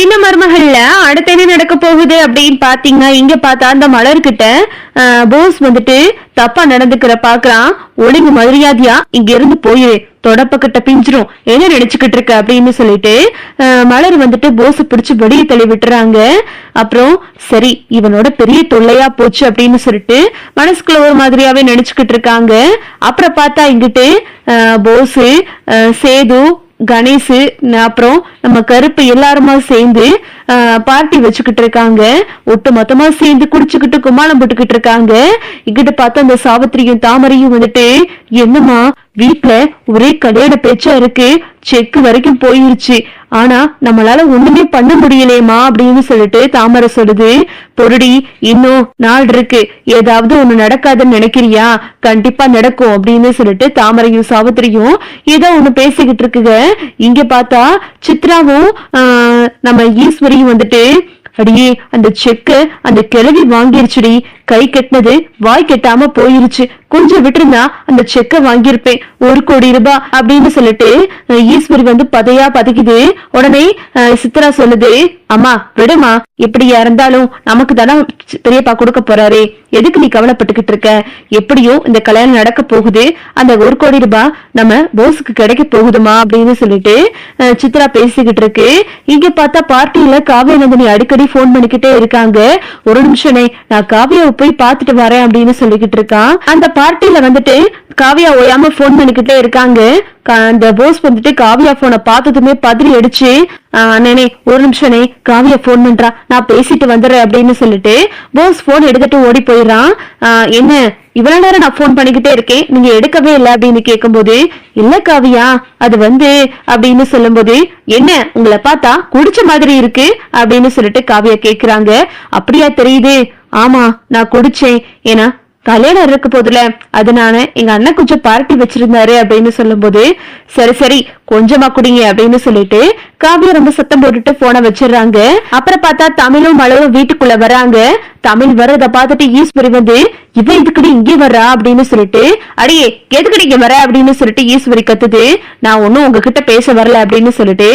சின்ன மருமகள்ல அடுத்து என்ன நடக்க போகுது அப்படின்னு பாத்தீங்கன்னா, இங்க பார்த்தா அந்த மலர்கிட்ட போஸ் வந்துட்டு தப்பா நடந்துக்கிற பாக்குறான். ஒழுங்கு மரியாதையா இங்க இருந்து போயிரு, தொடப்பக்கிட்ட பிஞ்சிரும், என்ன நினைச்சுக்கிட்டு இருக்க அப்படின்னு சொல்லிட்டு மலர் வந்துட்டு போஸ் பிடிச்சு வெளியே தள்ளி விட்டுறாங்க. அப்புறம் சரி இவனோட பெரிய தொல்லையா போச்சு அப்படின்னு சொல்லிட்டு மனசுக்குள்ள ஒரு மாதிரியாவே நினைச்சுக்கிட்டு இருக்காங்க. அப்புறம் பார்த்தா இங்கிட்டு போஸ், சேது, கணேஷ், அப்புறம் நம்ம கருப்பு எல்லாருமா சேர்ந்து பார்ட்டி வச்சுக்கிட்டு இருக்காங்க. ஒட்டு மொத்தமா சேர்ந்து குடிச்சுக்கிட்டு கும்மாளம் போட்டுக்கிட்டு இருக்காங்க. இங்கிட்ட பார்த்தா அந்த சாவித்திரியும் தாமரையும் வந்துட்டு, என்னமா வீட்டுல ஒரே கல்யாண பேச்சா இருக்கு, செக்கு வரைக்கும் போயிருச்சு, ஆனா நம்மளால ஒண்ணுமே பண்ண முடியலையேமா அப்படின்னு சொல்லிட்டு தாமரை சொல்லுது. பொருடி, இன்னும் நாள் இருக்கு, ஏதாவது ஒண்ணு நடக்காதுன்னு நினைக்கிறியா? கண்டிப்பா நடக்கும் அப்படின்னு சொல்லிட்டு தாமரையும் சாவித்திரியும் ஏதோ ஒண்ணு பேசிக்கிட்டு இருக்குங்க. இங்க பார்த்தா சித்ராவும் நம்ம ஈஸ்வரியும் வந்துட்டு, அடியே அந்த செக்க அந்த கிழவி வாங்கிருச்சுடி, கை கட்டினது வாய் கெட்டாம போயிருச்சு, கொஞ்சம் விட்டுருந்தா அந்த செக்க வாங்கியிருப்பேன், 1 கோடி ரூபாய் அப்படின்னு சொல்லிட்டு ஈஸ்வரி வந்து பதையா பதைக்குது. உடனே சித்ரா சொல்லுது, அம்மா விடுமா, எப்படியா இருந்தாலும் நமக்கு தானே பெரியப்பா கொடுக்க போறாரு, எதுக்கு நீ கவலைப்பட்டுக்கிட்டு இருக்க, எப்படியும் இந்த கல்யாணம் நடக்க போகுது, அந்த 1 கோடி ரூபாய் நம்ம போஸுக்கு கிடைக்க போகுதுமா அப்படின்னு சொல்லிட்டு சித்ரா பேசிக்கிட்டு இருக்கு. இங்க பார்த்தா பார்ட்டியில காவியா நந்தினி அடிக்கடி போன் பண்ணிக்கிட்டே இருக்காங்க. ஒரு நிமிஷமே, நான் காவியாவை போய் பாத்துட்டு வரேன் அப்படின்னு சொல்லிக்கிட்டு இருக்கான். அந்த பார்ட்டியில வந்துட்டு காவியா ஓயாம போன் பண்ணிக்கிட்டே இருக்காங்க. அந்த போஸ் வந்துட்டு காவியா போனை பார்த்ததுமே பதறி அடிச்சு, அண்ணனே ஒரு நிமிஷனே, காவியா போன் பண்றா, நான் பேசிட்டு வந்துடுறேன் அப்படின்னு சொல்லிட்டு போஸ் போன் எடுத்துட்டு ஓடி போயிடறான். என்ன இவ்வளவு நேரம் நான் போன் பண்ணிக்கிட்டே இருக்கேன், நீங்க எடுக்கவே இல்லை அப்படின்னு கேட்கும் போது, இல்ல காவியா அது வந்து அப்படின்னு சொல்லும் போது, என்ன உங்களை பார்த்தா குடிச்ச மாதிரி இருக்கு அப்படின்னு சொல்லிட்டு காவியா கேக்குறாங்க. அப்படியா தெரியுது? ஆமா நான் குடிச்சேன், ஏன்னா கல்யாணம் இருக்க போதுல, அதனால எங்க அண்ணன் கொஞ்சம் பார்ட்டி வச்சிருந்தாரு அப்படின்னு சொல்லும் போது, சரி சரி கொஞ்சமா குடிங்க அப்படின்னு சொல்லிட்டு காவியா ரொம்ப சத்தம் போட்டுட்டு போனை வச்சிடறாங்க. அப்புறம் பார்த்தா தமிழும் மலரும் வீட்டுக்குள்ள வராங்க. தமிழ் வர்றத பார்த்துட்டு ஈஸ்வரி வந்து, இவன் இதுக்கடி இங்கே வர்றா அப்படின்னு சொல்லிட்டு, அடியே எதுக்கடி இங்க வர அப்படின்னு சொல்லிட்டு ஈஸ்வரி கத்துது. நான் ஒன்னும் உங்ககிட்ட பேச வரல அப்படின்னு சொல்லிட்டு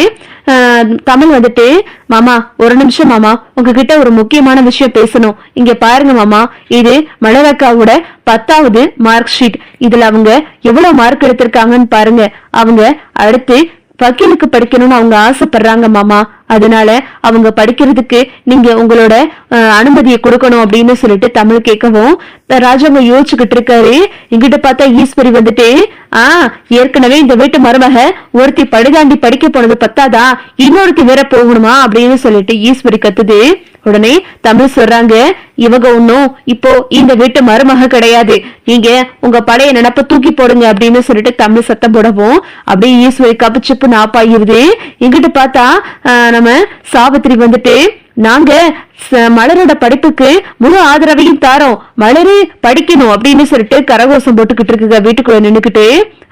தமிழ் வந்துட்டு, மாமா ஒரு நிமிஷம் மாமா, உங்ககிட்ட ஒரு முக்கியமான விஷயம் பேசணும், இங்க பாருங்க மாமா, இது மலரக்காவோட 10வது மார்க் ஷீட், இதுல அவங்க எவ்வளவு மார்க் எடுத்திருக்காங்கன்னு பாருங்க, அவங்க அடுத்து வக்கீலுக்கு படிக்கணும்னு அவங்க ஆசைப்படுறாங்க மாமா, அதனால அவங்க படிக்கிறதுக்கு நீங்க உங்களோட அனுமதியை கொடுக்கணும் அப்படின்னு சொல்லிட்டு தமிழ் கேட்கவும் ராஜாங்க யோசிச்சுக்கிட்டு இருக்காரு. இங்கிட்ட பார்த்தா ஈஸ்வரி வந்துட்டு, ஏற்கனவே இந்த வீட்டு மருமக ஒருத்தி படிதாண்டி படிக்க போனது பத்தாதா, இன்னொருத்தி வேற போகணுமா அப்படின்னு சொல்லிட்டு ஈஸ்வரி கத்துது. உடனே தமிழ் சொல்றாங்க, இவங்க ஒன்னும் இப்போ இந்த வீட்டு மருமக கிடையாது, நீங்க உங்க பழைய நினப்ப தூக்கி போடுங்க அப்படின்னு சொல்லிட்டு தமிழ் சத்தம் போடவும் அப்படியே ஈஸ்வரி கப்புச்சிப்பு நாப்பாயிருது. இங்கிட்டு பார்த்தா நம்ம சாவித்திரி வந்துட்டு, நாங்க மலரோட படிப்புக்கு முழு ஆதரவையும் தாரோம், மலரு படிக்கணும் அப்படின்னு சொல்லிட்டு கரகோஷம் போட்டுக்கிட்டு இருக்குங்க வீட்டுக்குள்ள நின்னுக்கிட்டு.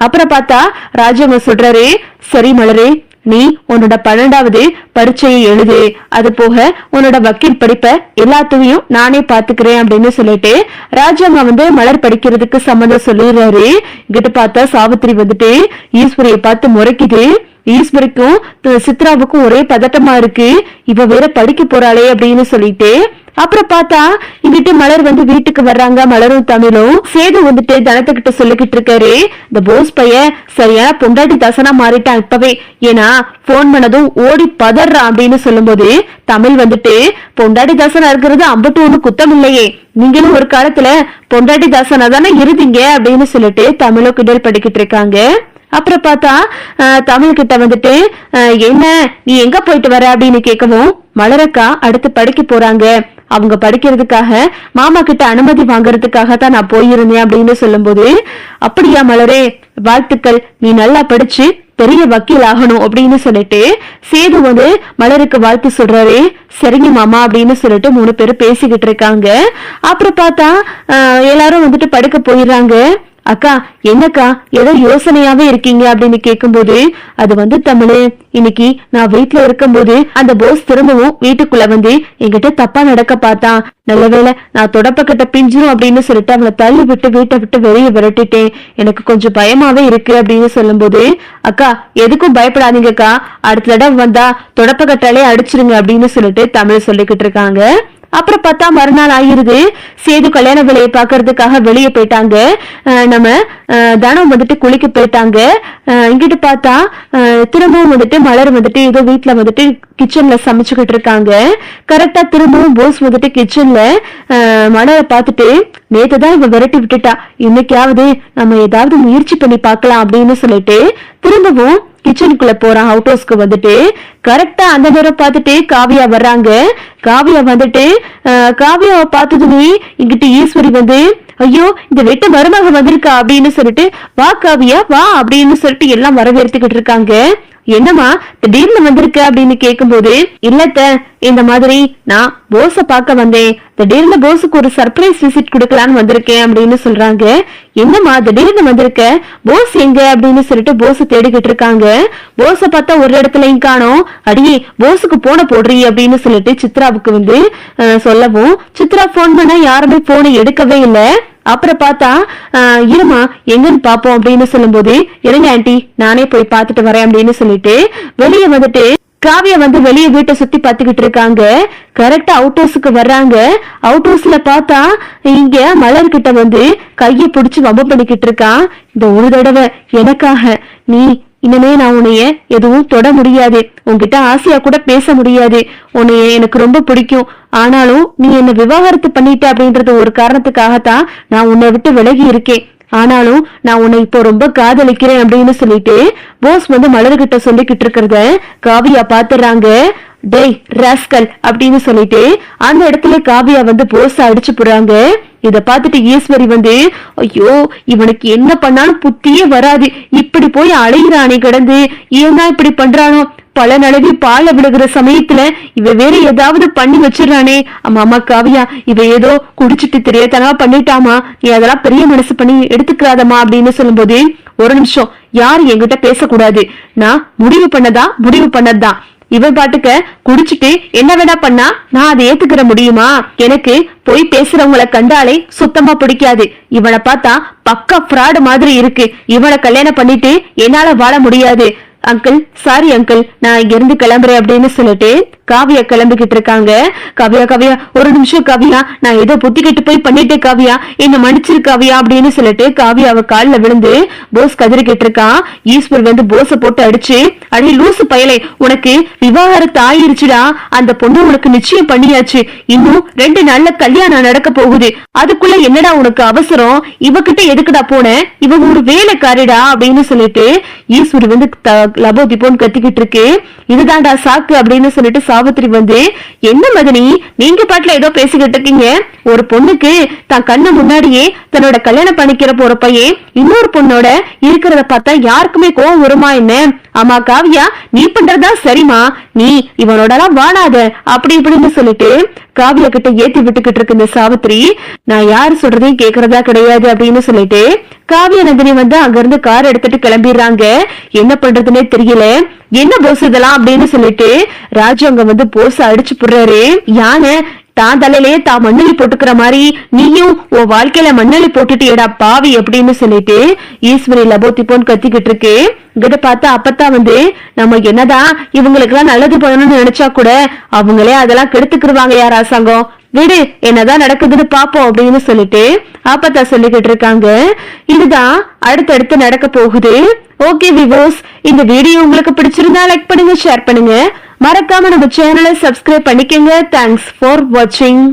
அப்புறம் பார்த்தா ராஜாங்க சொல்றாரு, சரி மலரு, நீ உன்னோட 12வது பரீட்சையை எழுது, அது போக உன்னோட வக்கீல் படிப்ப எல்லாத்தையும் நானே பாத்துக்கிறேன் அப்படின்னு சொல்லிட்டு ராஜாங்க வந்து மலர் படிக்கிறதுக்கு சம்மதம் சொல்லிடுறாரு. இங்கிட்ட பார்த்தா சாவித்திரி வந்துட்டு ஈஸ்வரியை பார்த்து முறைக்குது. ஈஸ்வரிக்கும் சித்ராவுக்கும் ஒரே பதட்டமா இருக்கு, இவ வேற படிக்க போறாளே அப்படின்னு சொல்லிட்டு. அப்புறம் பார்த்தா இங்கிட்டு மலர் வந்து வீட்டுக்கு வர்றாங்க. மலரும் தமிழும் சேது வந்துட்டு தனத்துக்கிட்ட சொல்லிக்கிட்டு இருக்காரு, இந்த போஸ் பையன் சரியா பொண்டாட்டி தசனா மாறிட்டான் இப்பவே, ஏன்னா போன் பண்ணதும் ஓடி பதறான் அப்படின்னு சொல்லும் போது தமிழ் வந்துட்டு, பொண்டாட்டி தசனா இருக்கிறது அம்பட்டு ஒண்ணு குத்தம் இல்லையே, நீங்களும் ஒரு காலத்துல பொண்டாட்டி தசனா தானே இருந்தீங்க அப்படின்னு சொல்லிட்டு தமிழும் கிண்டல் படிக்கிட்டு இருக்காங்க. அப்புறம் பார்த்தா தமிழ் கிட்ட வந்துட்டு, என்ன நீ எங்க போயிட்டு வர அப்படின்னு கேட்கவும், மலரக்கா அடுத்து படிக்க போறாங்க, அவங்க படிக்கிறதுக்காக மாமா கிட்ட அனுமதி வாங்கறதுக்காக தான் நான் போயிருந்தேன் அப்படின்னு சொல்லும் போது, அப்படியா மலரே, வாழ்த்துக்கள், நீ நல்லா படிச்சு பெரிய வக்கீல் ஆகணும் அப்படின்னு சொல்லிட்டு சேது வந்து மலருக்கு வாழ்த்து சொல்றாரு. சரிங்க மாமா அப்படின்னு சொல்லிட்டு 3 பேரும் பேசிக்கிட்டு இருக்காங்க. அப்புறம் பார்த்தா எல்லாரும் வந்துட்டு படுக்க போயிடுறாங்க. அக்கா என்னக்கா ஏதோ யோசனையாவே இருக்கீங்க அப்படின்னு கேட்கும்போது, அது வந்து தமிழ், இன்னைக்கு நான் வீட்டுல இருக்கும் போது அந்த போஸ் திரும்பவும் வீட்டுக்குள்ள வந்து என்கிட்ட தப்பா நடக்க பார்த்தான், நல்லவேளை நான் தொடப்பக்கிட்ட பிஞ்சிரும் அப்படின்னு சொல்லிட்டு அவளை தள்ளி விட்டு வீட்டை விட்டு வெளியே விரட்டிட்டேன், எனக்கு கொஞ்சம் பயமாவே இருக்கு அப்படின்னு சொல்லும் போது, அக்கா அக்கா எதுக்கும் பயப்படாதீங்கக்கா, அடுத்த தடவை வந்தா தொடப்ப கட்டாலே அடிச்சிருங்க அப்படின்னு சொல்லிட்டு தமிழ் சொல்லிக்கிட்டு இருக்காங்க. அப்புறம் பார்த்தா மறுநாள் ஆயிருது. சேது கல்யாண வேலையை பாக்குறதுக்காக வெளியே போயிட்டாங்க. நம்ம தனம் வந்துட்டு குளிக்க போயிட்டாங்க. இங்கிட்டு பார்த்தா திரும்பவும் வந்துட்டு மலர் வந்துட்டு ஏதோ வீட்டுல வந்துட்டு கிச்சன்ல சமைச்சுக்கிட்டு இருக்காங்க. கரெக்டா திரும்பவும் போஸ் வந்துட்டு கிச்சன்ல மலரை பார்த்துட்டு, நேத்துதான் இவ விரட்டி விட்டுட்டா, இன்னைக்காவது நம்ம ஏதாவது முயற்சி பண்ணி பார்க்கலாம் அப்படின்னு சொல்லிட்டு திரும்பவும் கிச்சனுக்குள்ள போறான். அவுட் ஹவுஸ்க்கு வந்துட்டு கரெக்டா அந்த நேரம் பார்த்துட்டு காவியா வர்றாங்க. காவியா வந்துட்டு காவியாவை பார்த்ததுமே இங்கிட்டு ஈஸ்வரி வந்து, ஐயோ இந்த வெட்ட மருமக வந்திருக்கா அப்படின்னு சொல்லிட்டு, வா காவியா வா அப்படின்னு சொல்லிட்டு எல்லாம் வரவேற்றுக்கிட்டு இருக்காங்க. என்னமா திடீர்னு வந்திருக்க அப்படின்னு கேட்கும் போது, இல்லத்த இந்த மாதிரி நான் போஸ பார்க்க வந்தேன், திடீர்னு போஸுக்கு ஒரு சர்ப்ரைஸ் விசிட் கொடுக்கலான்னு வந்திருக்கேன் அப்படின்னு சொல்றாங்க. என்னமா திடீர்னு வந்திருக்க, போஸ் எங்க அப்படின்னு சொல்லிட்டு போஸ தேடிக்கிட்டு இருக்காங்க. போஸ பார்த்தா ஒரு இடத்துலயும் காணோம். அடியே போஸுக்கு போன போடுறீ அப்படின்னு சொல்லிட்டு சித்ராவுக்கு வந்து சொல்லவும், சித்ரா போன் பண்ண யாருமே போனை எடுக்கவே இல்லை. அப்புறம் பார்த்தா இருமா எங்கன்னு பாப்போம் அப்படின்னு சொல்லும் போது, இருங்க ஆண்டி நானே போய் பார்த்துட்டு வரேன் அப்படின்னு சொல்லிட்டு வெளியே வந்துட்டு காவியா வந்து வெளியே வீட்டை சுத்தி பாத்துக்கிட்டு இருக்காங்க. கரெக்டா அவுட் ஹவுஸுக்கு வர்றாங்க. அவுட் ஹவுஸ்ல பார்த்தா இங்க மலர் கிட்ட வந்து கையை பிடிச்சு வம்பு பண்ணிக்கிட்டு இருக்கான். இந்த ஒரு தடவை எனக்காக நீ இனிமே நான் உன்னைய எதுவும் தொட முடியாது, உன்கிட்ட ஆசையா கூட பேச முடியாது, உன்னைய எனக்கு ரொம்ப பிடிக்கும், ஆனாலும் நீ என்ன விவாகரத்து பண்ணிட்ட அப்படின்றது ஒரு காரணத்துக்காகத்தான் நான் உன்னை விட்டு விலகி இருக்கேன், ஆனாலும் நான் உன்னை இப்போ ரொம்ப காதலிக்கிறேன் அப்படின்னு சொல்லிட்டு போஸ் வந்து மலர்கிட்ட சொல்லிக்கிட்டு இருக்கிறத காவியா பாத்துறாங்க. டேய் ராஸ்கல் அப்படின்னு சொல்லிட்டு அந்த இடத்துல காவியா வந்து போஸ அடிச்சு போறாங்க. இத பாத்துட்டு ஈஸ்வரி வந்து, ஐயோ இவனுக்கு என்ன பண்ணாலும் புத்தியே வராது, இப்படி போய் அழைகிறானே கிடந்து, ஏன்னா இப்படி பண்றானோ, பல நழுவி பால விழுகிற சமயத்துல இவ வேற ஏதாவது பண்ணி வச்சிடறானே. ஆமா காவியா இவ ஏதோ குடிச்சிட்டு தெரியாதனமா பண்ணிட்டாமா, நீ அதெல்லாம் பெரிய மனசு பண்ணி எடுத்துக்கிறாதமா அப்படின்னு சொல்லும்போது, ஒரு நிமிஷம் யாரும் என்கிட்ட பேசக்கூடாது, நான் முடிவு பண்ணதான் இவன் பாட்டுக்க குடிச்சிட்டு என்ன வேணா பண்ணா நான் அதை ஏத்துக்கிற முடியுமா? எனக்கு போய் பேசுறவங்களை கண்டாலே சுத்தமா பிடிக்காது. இவனை பார்த்தா பக்கா ஃப்ராடு மாதிரி இருக்கு. இவனை கல்யாணம் பண்ணிட்டு என்னால வாழ முடியாது. அங்கிள் சாரி அங்கிள், நான் இங்க இருந்து கிளம்புறேன் அப்படின்னு சொல்லிட்டு காவியா கிளம்பிக்கிட்டு இருக்காங்க. காவியா ஒரு நிமிஷம் காவியா, நான் ஏதோ புத்திக்கிட்டு போய் பண்ணிட்டேன் காவியா, என்ன மன்னிச்சிரு காவியா அப்படின்னு சொல்லிட்டு காவியா அவ காலில் விழுந்து போஸ் கதறிக்கிட்டு இருக்கான். ஈஸ்வர் வந்து போஸ போட்டு அடிச்சு, அடி லூசு பயலே, உனக்கு விவாகரத்து ஆயிருச்சுடா, அந்த பொண்ணு உனக்கு நிச்சயம் பண்ணியாச்சு, இன்னும் 2 நாள்ல கல்யாணம் நடக்க போகுது, அதுக்குள்ள என்னடா உனக்கு அவசரம், இவகிட்ட எதுக்குடா போன, இவ ஒரு வேலைக்காரிடா அப்படின்னு சொல்லிட்டு ஈஸ்வர் வந்து லபோ திப்போன்னு கத்திக்கிட்டு இருக்கு. இதுதான்டா சாக்கு அப்படின்னு சொல்லிட்டு சாவித்திரி வந்து, என்ன மதனி நீங்க பாட்டுல ஏதோ பேசிக்கிட்டு இருக்கீங்க, ஒரு பொண்ணுக்கு தான் கண்ணு முன்னாடியே தன்னோட கல்யாணம் பண்ணிக்கிற போற பையன் இன்னொரு பொண்ணோட இருக்கிறத பார்த்தா யாருக்குமே கோவம் வருமா என்ன? ஆமா காவியா நீ பண்றதா சரிமா, நீ இவனோட எல்லாம் வாழாத அப்படி இப்படின்னு சொல்லிட்டு காவியா கிட்ட ஏத்தி விட்டுக்கிட்டு இருக்கு இந்த சாவித்திரி. நான் யாரு சொல்றதையும் கேக்குறதா கிடையாது அப்படின்னு சொல்லிட்டு காவியா நந்தினி வந்து அங்க இருந்து கார் எடுத்துட்டு கிளம்பிடுறாங்க. என்ன பண்றதுன்னே தெரியல, என்ன போஸ் இதெல்லாம் அப்படின்னு சொல்லிட்டு ராஜு அங்க வந்து போஸ அடிச்சு போடுறாரு. யானை தான் தலையிலேயே தான் மண்ணலி போட்டுக்கிற மாதிரி நீயும் உன் வாழ்க்கையில மண்ணலி போட்டுட்டு எடா பாவி அப்படின்னு சொல்லிட்டு ஈஸ்வரி லபோத்திப்போன்னு கத்திக்கிட்டு இருக்கு. இங்கிட்ட பார்த்தா அப்பத்தான் வந்து, நம்ம என்னதான் இவங்களுக்கு எல்லாம் நல்லது பண்ணணும்னு நினைச்சா கூட அவங்களே அதெல்லாம் கெடுத்துக்கிடுவாங்க யார் அரசாங்கம், விடு என்னதான் நடக்குதுன்னு பாப்போம் அப்படின்னு சொல்லிட்டு அப்பத்தா சொல்லிக்கிட்டு இருக்காங்க. இதுதான் அடுத்தடுத்து நடக்க போகுது. ஓகே விவோஸ், இந்த வீடியோ உங்களுக்கு பிடிச்சிருந்தா லைக் பண்ணுங்க, ஷேர் பண்ணுங்க, மறக்காம நம்ம சேனலை சப்ஸ்கிரைப் பண்ணிக்கங்க. தேங்க்ஸ் ஃபார் வாட்சிங்.